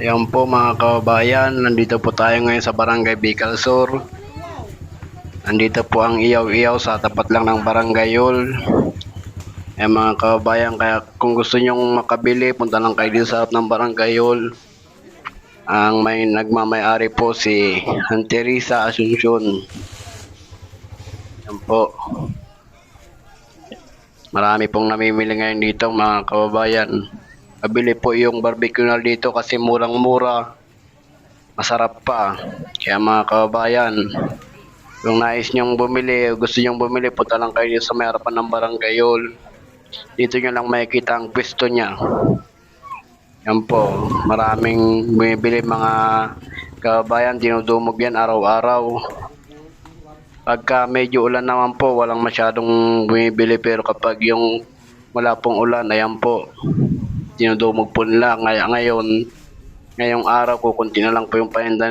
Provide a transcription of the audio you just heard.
Ayan po mga kababayan, nandito po tayo ngayon sa Barangay Bicol Sur. Nandito po ang iyaw-iyaw sa tapat lang ng Barangay Yul. Ayan mga kababayan, kaya kung gusto nyong makabili, punta lang kayo dito sa harap ng Barangay Yul. Ang may nagmamay-ari po si Teresa Asuncion. Ayan po. Marami pong namimili ngayon dito mga kababayan. Kabili po yung barbecue na dito kasi murang-mura. Masarap pa. Kaya mga kababayan, kung nais nyong bumili, gusto nyong bumili, punta lang kayo sa may harapan ng Barangay Yul. Dito nyo lang makikita ang pwesto niya. Yan po, maraming bumibili mga kababayan, dinudumog yan araw-araw. Pagka medyo ulan naman po, walang masyadong bumibili, pero kapag yung wala pong ulan, ayan po, dinudumog po nila. Ngayong araw, kukunti na lang po yung paninda